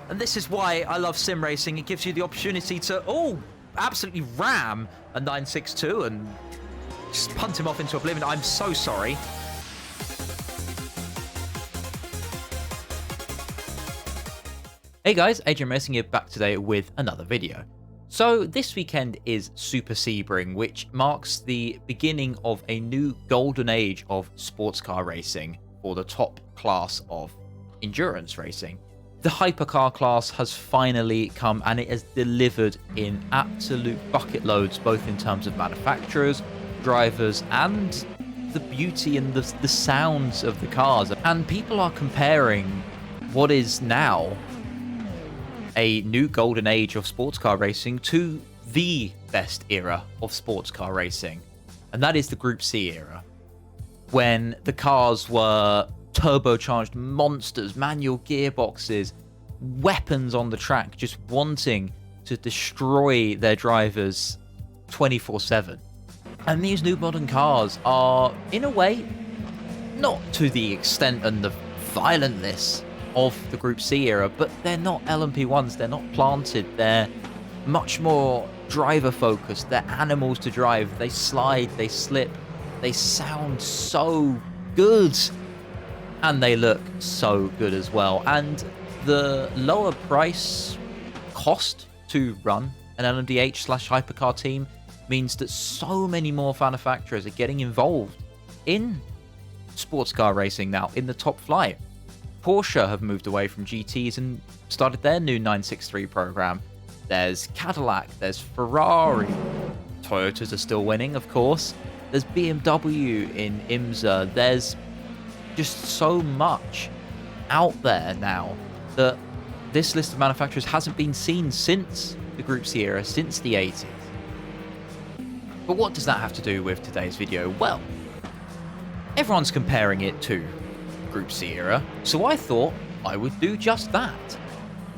And this is why I love sim racing. It gives you the opportunity to, absolutely ram a 962 and just punt him off into oblivion. I'm so sorry. Hey guys, Adrian Racing here, back today with another video. So this weekend is Super Sebring, which marks the beginning of a new golden age of sports car racing for the top class of endurance racing. The hypercar class has finally come, and it has delivered in absolute bucket loads, both in terms of manufacturers, drivers, and the beauty and the sounds of the cars. And people are comparing what is now a new golden age of sports car racing to the best era of sports car racing, and that is the Group C era, when the cars were turbocharged monsters, manual gearboxes, weapons on the track, just wanting to destroy their drivers 24/7. And these new modern cars are, in a way, not to the extent and the violentness of the Group C era, but they're not LMP1s, they're not planted, they're much more driver focused, they're animals to drive, they slide, they slip, they sound so good, and they look so good as well. And the lower price cost to run an LMDH/hypercar team means that so many more manufacturers are getting involved in sports car racing now in the top flight. Porsche have moved away from GTs and started their new 963 program. There's Cadillac, there's Ferrari. Toyotas are still winning, of course. There's BMW in IMSA. There's just so much out there now that this list of manufacturers hasn't been seen since the Group C era, since the 80s. But what does that have to do with today's video? Well, everyone's comparing it to Group C era, so I thought I would do just that.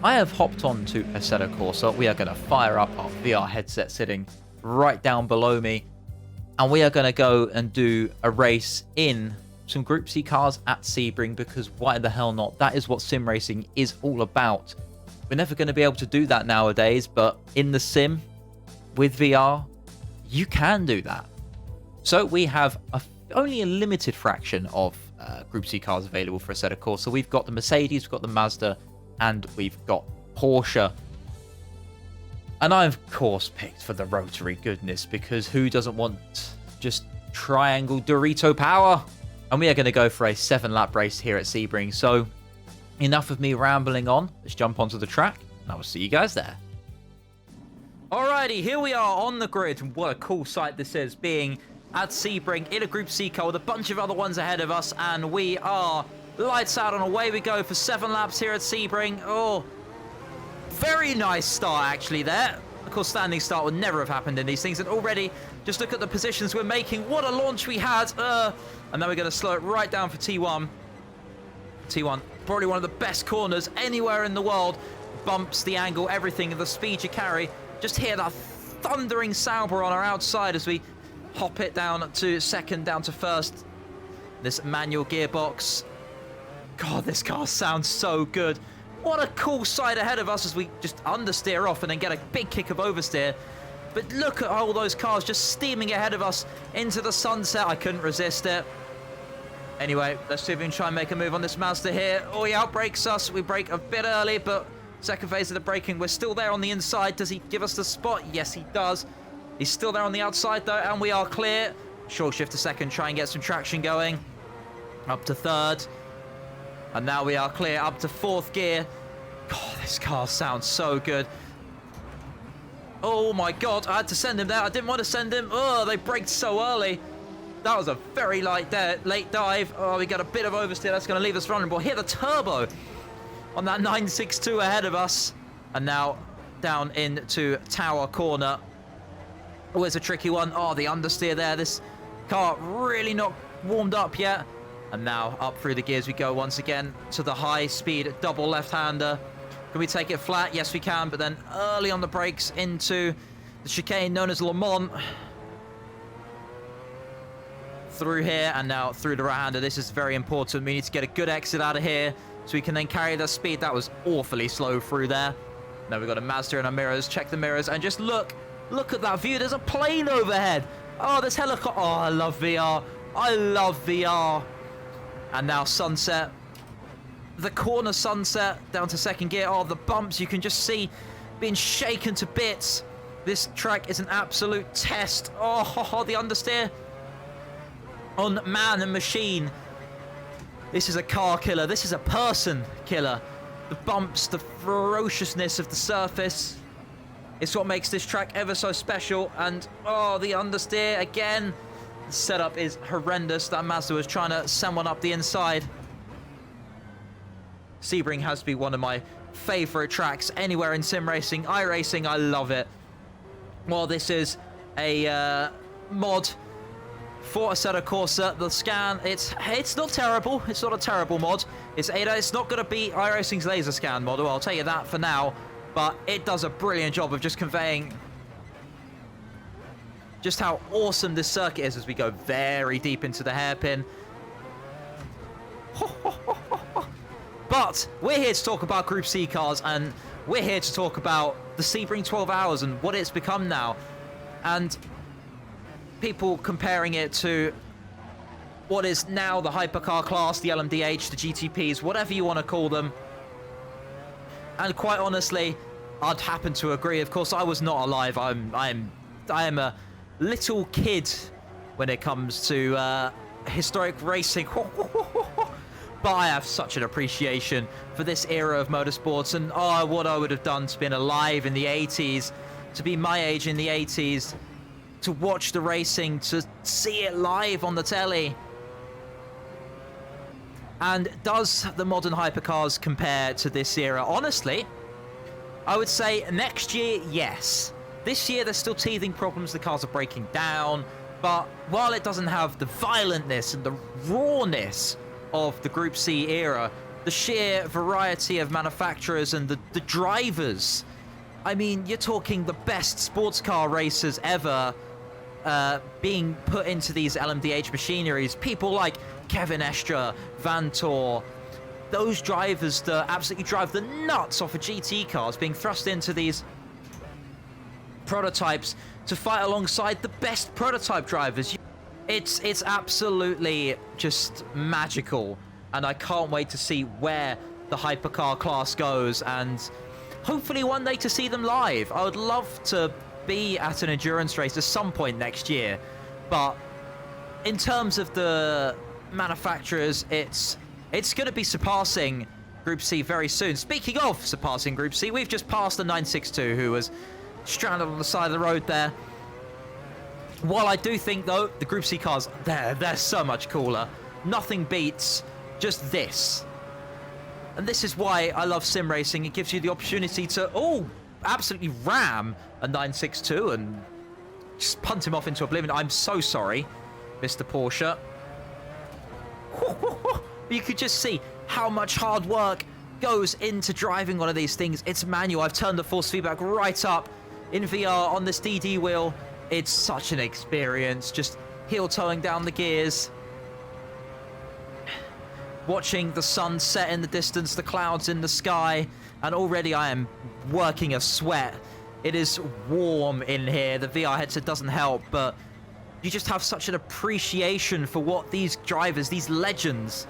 I have hopped on to Assetto Corsa. We are going to fire up our VR headset sitting right down below me, and we are going to go and do a race in some Group C cars at Sebring, because why the hell not? That is what sim racing is all about. We're never going to be able to do that nowadays, but in the sim with VR, you can do that. So we have only a limited fraction of Group C cars available for Assetto Corsa. We've got the Mercedes, we've got the Mazda, and we've got Porsche. And I, of course, picked for the rotary goodness, because who doesn't want just triangle Dorito power? And we are going to go for a 7-lap race here at Sebring. So enough of me rambling on. Let's jump onto the track, and I will see you guys there. Alrighty, here we are on the grid. And what a cool sight this is, being at Sebring in a Group C car with a bunch of other ones ahead of us, and we are lights out and away we go for 7 laps here at Sebring. Oh, very nice start actually there. Of course, standing start would never have happened in these things, and already just look at the positions we're making. What a launch we had. And then we're going to slow it right down for T1. T1, probably one of the best corners anywhere in the world. Bumps, the angle, everything, the speed you carry. Just hear that thundering Sauber on our outside as we hop it down to second, down to first. This manual gearbox. God, this car sounds so good. What a cool sight ahead of us as we just understeer off and then get a big kick of oversteer. But look at all those cars just steaming ahead of us into the sunset. I couldn't resist it. Anyway, let's see if we can try and make a move on this Mazda here. Oh, he outbrakes us. We brake a bit early, but second phase of the braking, we're still there on the inside. Does he give us the spot? Yes, he does. He's still there on the outside, though, and we are clear. Short shift to second, try and get some traction going. Up to third. And now we are clear up to fourth gear. God, this car sounds so good. Oh, my God. I had to send him there. I didn't want to send him. Oh, they braked so early. That was a very late dive. Oh, we got a bit of oversteer. That's going to leave us vulnerable. Hit the turbo on that 962 ahead of us. And now down into Tower Corner. Always a tricky one. Oh, the understeer there. This car really not warmed up yet. And now up through the gears we go once again to the high-speed double left-hander. Can we take it flat? Yes, we can. But then early on the brakes into the chicane known as Le Mans. Through here and now through the right-hander. This is very important. We need to get a good exit out of here. so we can then carry the speed. That was awfully slow through there. Now we've got a Mazda in our mirrors. Check the mirrors and just look at that view. There's a plane overhead. Oh, there's helicopter. Oh, I love VR. I love VR. And now sunset. The corner sunset down to second gear. Oh, the bumps you can just see being shaken to bits. This track is an absolute test. Oh, the understeer on man and machine. This is a car killer. This is a person killer. The bumps, the ferociousness of the surface. It's what makes this track ever so special. And, oh, the understeer again. The setup is horrendous. That Mazda was trying to send one up the inside. Sebring has to be one of my favourite tracks anywhere in sim racing. iRacing, I love it. Well, this is a mod for Assetto Corsa. The scan, it's not terrible. It's not a terrible mod. It's not going to be iRacing's laser scan model, I'll tell you that for now. But it does a brilliant job of just conveying just how awesome this circuit is as we go very deep into the hairpin. But we're here to talk about Group C cars, and we're here to talk about the Sebring 12 Hours and what it's become now. And people comparing it to what is now the hypercar class, the LMDH, the GTPs, whatever you want to call them. And quite honestly, I'd happen to agree. Of course, I was not alive. I am a little kid when it comes to historic racing. But I have such an appreciation for this era of motorsports, and what I would have done to been alive in the 80s, to be my age in the 80s, to watch the racing, to see it live on the telly. And does the modern hypercars compare to this era? Honestly, I would say next year, yes. This year, there's still teething problems. The cars are breaking down. But while it doesn't have the violentness and the rawness of the Group C era, the sheer variety of manufacturers and the drivers, I mean, you're talking the best sports car racers ever being put into these LMDH machineries. People like Kevin Estra, Vantor, those drivers that absolutely drive the nuts off of GT cars being thrust into these prototypes to fight alongside the best prototype drivers. It's absolutely just magical, and I can't wait to see where the hypercar class goes, and hopefully one day to see them live. I would love to be at an endurance race at some point next year, but in terms of the manufacturers, it's going to be surpassing Group C very soon. Speaking of surpassing Group C, we've just passed the 962 who was stranded on the side of the road there. While I do think, though, the Group C cars, they're so much cooler. Nothing beats just this. And this is why I love sim racing. It gives you the opportunity to, absolutely ram a 962 and just punt him off into oblivion. I'm so sorry, Mr. Porsche. You could just see how much hard work goes into driving one of these things. It's manual. I've turned the force feedback right up in VR on this DD wheel. It's such an experience, just heel towing down the gears. Watching the sun set in the distance, the clouds in the sky, and already I am working a sweat. It is warm in here. The VR headset doesn't help, but you just have such an appreciation for what these drivers, these legends,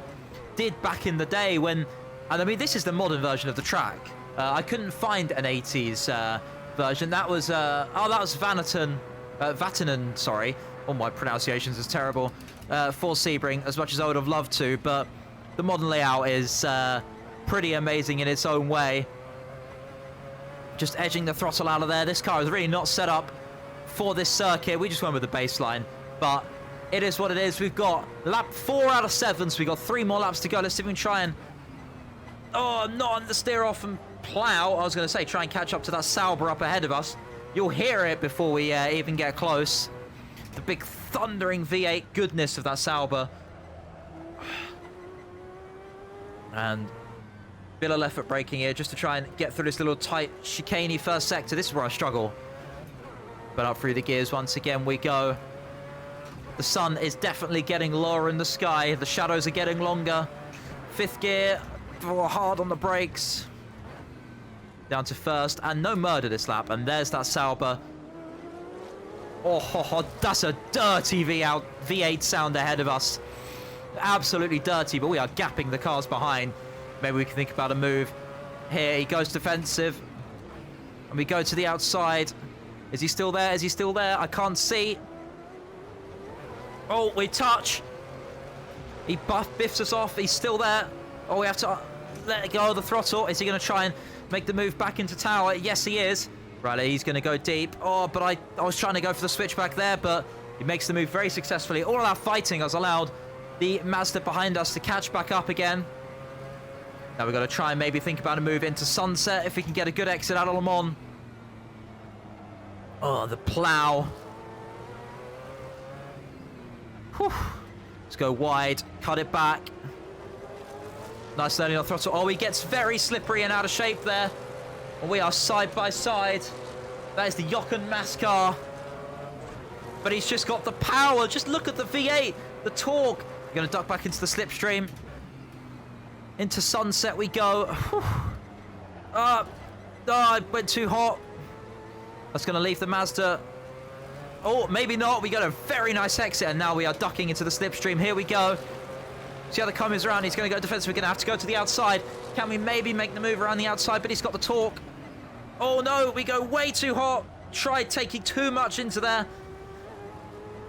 did back in the day when... And I mean, this is the modern version of the track. I couldn't find an 80s version. That was... that was Vatanen, sorry. Oh, my pronunciations is terrible. For Sebring, as much as I would have loved to, but the modern layout is pretty amazing in its own way. Just edging the throttle out of there. This car is really not set up for this circuit. We just went with the baseline, but it is what it is. We've got lap 4 out of 7, so we've got 3 more laps to go. Let's see if we can try and... not understeer off and plow. I was going to say, try and catch up to that Sauber up ahead of us. You'll hear it before we even get close. The big thundering V8 goodness of that Sauber. And bit of effort braking here just to try and get through this little tight chicaney first sector. This is where I struggle. But up through the gears once again we go. The sun is definitely getting lower in the sky. The shadows are getting longer. 5th gear. Oh, hard on the brakes. Down to first, and no murder this lap. And there's that Sauber. Oh, that's a dirty V8 sound ahead of us. Absolutely dirty, but we are gapping the cars behind. Maybe we can think about a move. Here, he goes defensive. And we go to the outside. Is he still there? Is he still there? I can't see. Oh, we touch. He biffs us off. He's still there. Oh, we have to let go of the throttle. Is he going to try and make the move back into tower? Yes, he is. Right, he's going to go deep. Oh, but I was trying to go for the switch back there, but he makes the move very successfully. All of that fighting has allowed the Mazda behind us to catch back up again. Now we've got to try and maybe think about a move into Sunset if we can get a good exit out of Le Mans. Oh, the plow. Whew. Let's go wide, cut it back. Nice landing on throttle. Oh, he gets very slippery and out of shape there. And we are side by side. That is the Jochen Mass car. But he's just got the power. Just look at the V8, the torque. We're going to duck back into the slipstream. Into Sunset we go. It went too hot. That's going to leave the Mazda. Oh, maybe not. We got a very nice exit, and now we are ducking into the slipstream. Here we go. See how the car moves around. He's going to go defensive. We're going to have to go to the outside. Can we maybe make the move around the outside? But he's got the torque. Oh, no. We go way too hot. Tried taking too much into there.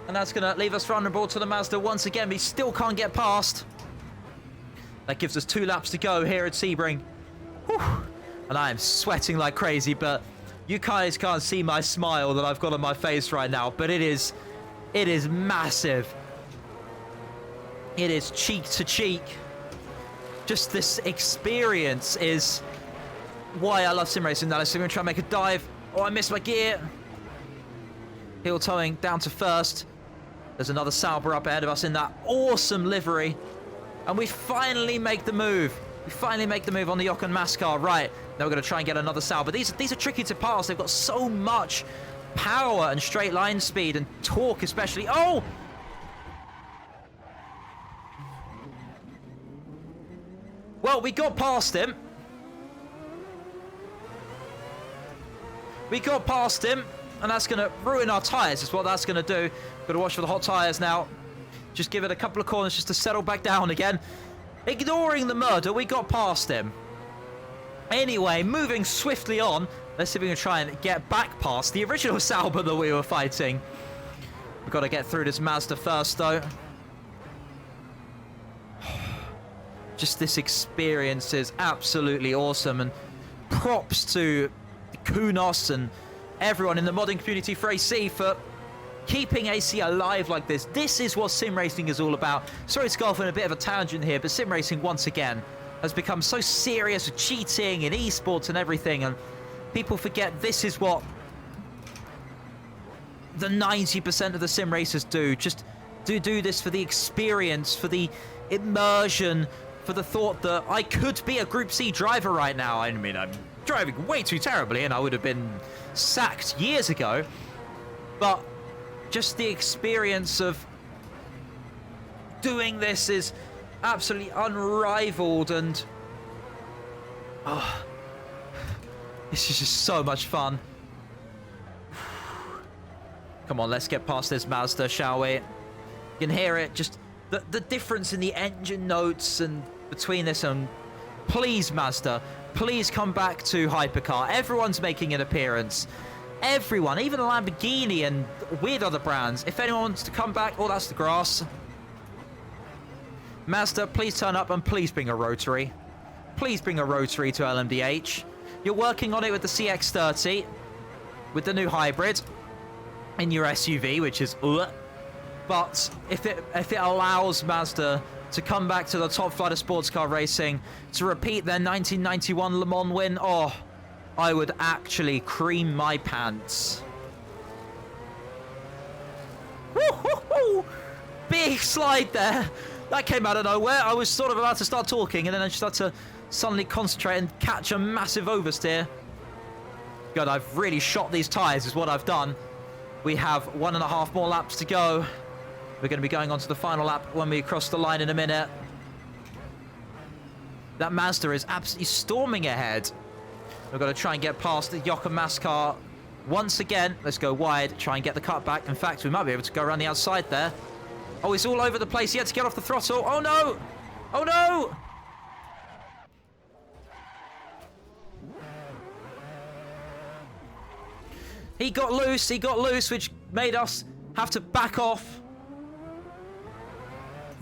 And that's going to leave us vulnerable to the Mazda once again. We still can't get past. That gives us 2 laps to go here at Sebring. Whew. And I am sweating like crazy, but you guys can't see my smile that I've got on my face right now, but it is massive. It is cheek to cheek. Just this experience is why I love sim racing. Now let's going to try and make a dive. Oh, I missed my gear. Heel towing down to first. There's another Sauber up ahead of us in that awesome livery. And we finally make the move. We finally make the move on the Jochen Mass car. Right, now we're going to try and get another Sauber. These are tricky to pass. They've got so much power and straight line speed and torque especially. Oh! Well, we got past him. We got past him, and that's going to ruin our tyres is what that's going to do. Got to watch for the hot tyres now. Just give it a couple of corners just to settle back down again. Ignoring the murder, we got past him. Anyway, moving swiftly on. Let's see if we can try and get back past the original Sauber that we were fighting. We've got to get through this Mazda first, though. Just this experience is absolutely awesome. And props to Kunos and everyone in the modding community for AC for keeping AC alive like this. This is what sim racing is all about. Sorry to go off on a bit of a tangent here, but sim racing once again has become so serious with cheating and esports and everything, and people forget this is what the 90% of the sim racers do. Just do this for the experience, for the immersion, for the thought that I could be a Group C driver right now. I mean, I'm driving way too terribly and I would have been sacked years ago, but just the experience of doing this is absolutely unrivaled, and this is just so much fun. Come on, let's get past this Mazda, shall we? You can hear it, just the difference in the engine notes and between this, and please Mazda, please come back to Hypercar. Everyone's making an appearance. Everyone, even a Lamborghini and weird other brands. If anyone wants to come back, oh, that's the grass. Mazda, please turn up and please bring a rotary. Please bring a rotary to LMDH. You're working on it with the CX-30, with the new hybrid in your SUV, which is but if it allows Mazda to come back to the top flight of sports car racing, to repeat their 1991 Le Mans win, oh, I would actually cream my pants. Woo-hoo-hoo! Big slide there. That came out of nowhere. I was sort of about to start talking, and then I just had to suddenly concentrate and catch a massive oversteer. God, I've really shot these tyres is what I've done. We have 1.5 more laps to go. We're going to be going on to the final lap when we cross the line in a minute. That Mazda is absolutely storming ahead. We've got to try and get past the Yokomas car once again. Let's go wide, try and get the cut back. In fact, we might be able to go around the outside there. Oh, he's all over the place. He had to get off the throttle. Oh, no. Oh, no. He got loose, which made us have to back off.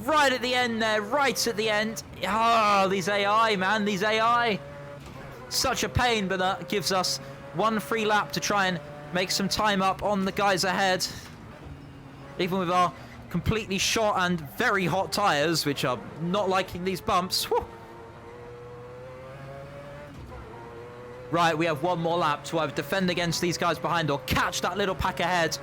Right at the end there, right at the end. Oh, these AI, man, these AI. Such a pain, but that gives us one free lap to try and make some time up on the guys ahead. Even with our completely shot and very hot tyres, which are not liking these bumps. Whew. Right, we have one more lap to either defend against these guys behind or catch that little pack ahead.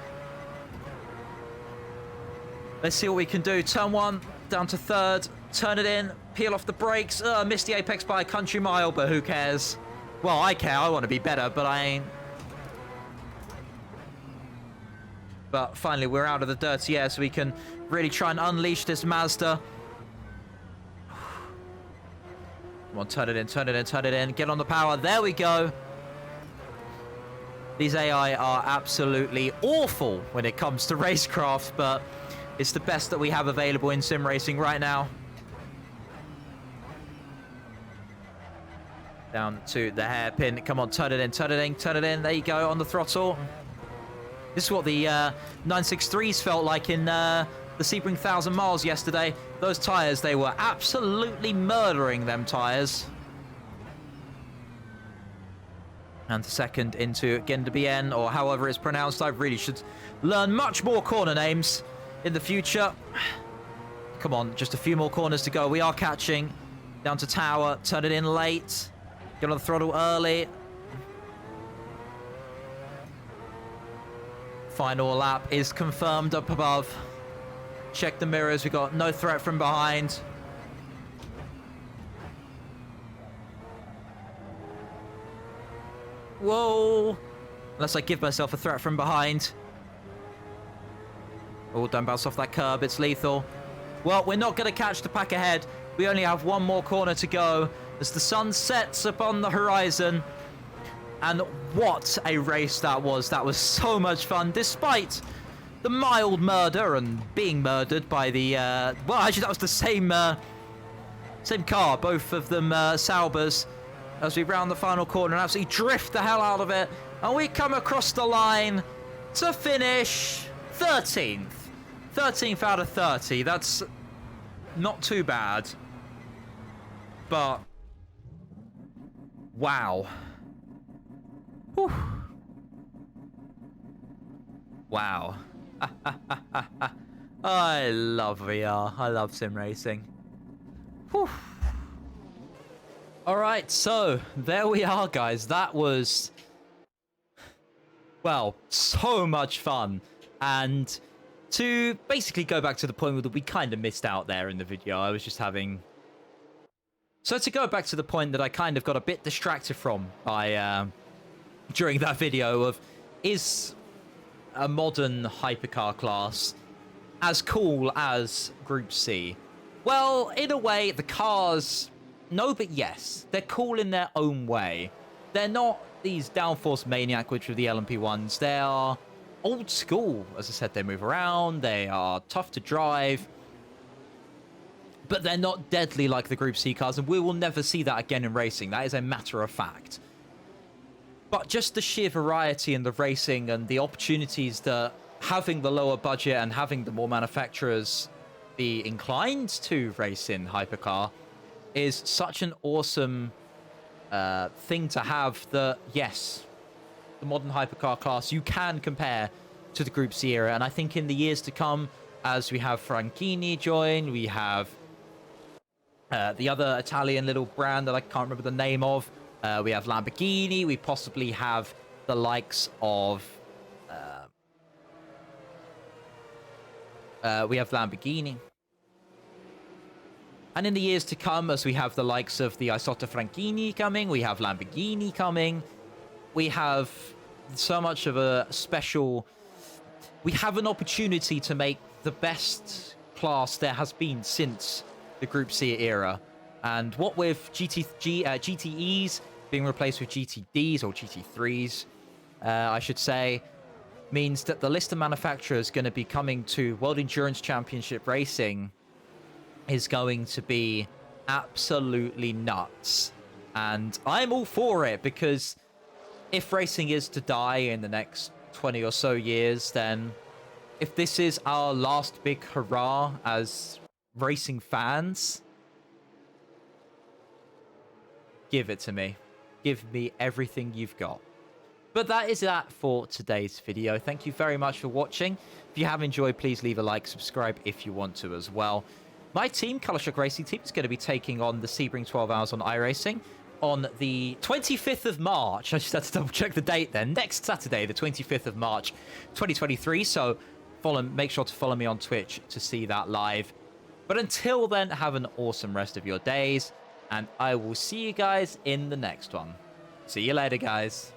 Let's see what we can do. Turn one, down to third. Turn it in, peel off the brakes. Missed the apex by a country mile, but who cares? Well, I care. I want to be better, but I ain't. But finally, we're out of the dirty air, so we can really try and unleash this Mazda. Come on, turn it in, turn it in, turn it in. Get on the power. There we go. These AI are absolutely awful when it comes to racecraft, but it's the best that we have available in sim racing right now. Down to the hairpin. Come on, turn it in, turn it in, turn it in. There you go, on the throttle. This is what the 963s felt like in the Sebring 1000 miles yesterday. Those tyres, they were absolutely murdering them tyres. And the second into Gendebien, or however it's pronounced. I really should learn much more corner names in the future. Come on, just a few more corners to go. We are catching. Down to Tower, turn it in late. Get on the throttle early. Final lap is confirmed up above. Check the mirrors. We got no threat from behind. Whoa. Unless I give myself a threat from behind. Oh, don't bounce off that curb. It's lethal. Well, we're not going to catch the pack ahead. We only have one more corner to go as the sun sets upon the horizon. And what a race that was. That was so much fun, despite the mild murder and being murdered by the... well, actually, that was the same car. Both of them Saubers. As we round the final corner and absolutely drift the hell out of it. And we come across the line to finish 13th. 13th out of 30. That's not too bad. But... wow. Whew. Wow. I love VR. I love sim racing. Whew. Alright, so there we are, guys. That was, well, so much fun. And to basically go back to the point that we kind of missed out there in the video, I was just having... So to go back to the point that I kind of got a bit distracted from by during that video of, is a modern hypercar class as cool as Group C? Well, in a way, the cars... no, but yes. They're cool in their own way. They're not these downforce maniac, which are the LMP ones. They are old school. As I said, they move around. They are tough to drive. But they're not deadly like the Group C cars, and we will never see that again in racing. That is a matter of fact. But just the sheer variety in the racing and the opportunities that having the lower budget and having the more manufacturers be inclined to race in hypercar is such an awesome thing to have that, yes, the modern hypercar class, you can compare to the Group C era. And I think in the years to come, as we have Franchini join, we have the other Italian little brand that I can't remember the name of. We have Lamborghini. We possibly have the likes of... we have Lamborghini. And in the years to come, as we have the likes of the Assetto Franchini coming, we have Lamborghini coming, we have so much of a special... we have an opportunity to make the best class there has been since the Group C era. And what with GTEs being replaced with GTDs or GT3s, I should say, means that the list of manufacturers going to be coming to World Endurance Championship Racing is going to be absolutely nuts. And I'm all for it, because if racing is to die in the next 20 or so years, then if this is our last big hurrah as racing fans, give it to me. Give me everything you've got. But that is that for today's video. Thank you very much for watching. If you have enjoyed, please leave a like, subscribe if you want to as well. My team, Colour Shock Racing Team, is going to be taking on the Sebring 12 Hours on iRacing on the 25th of March. I just had to double check the date then. Next Saturday, the 25th of March, 2023. So make sure to follow me on Twitch to see that live. But until then, have an awesome rest of your days, and I will see you guys in the next one. See you later, guys.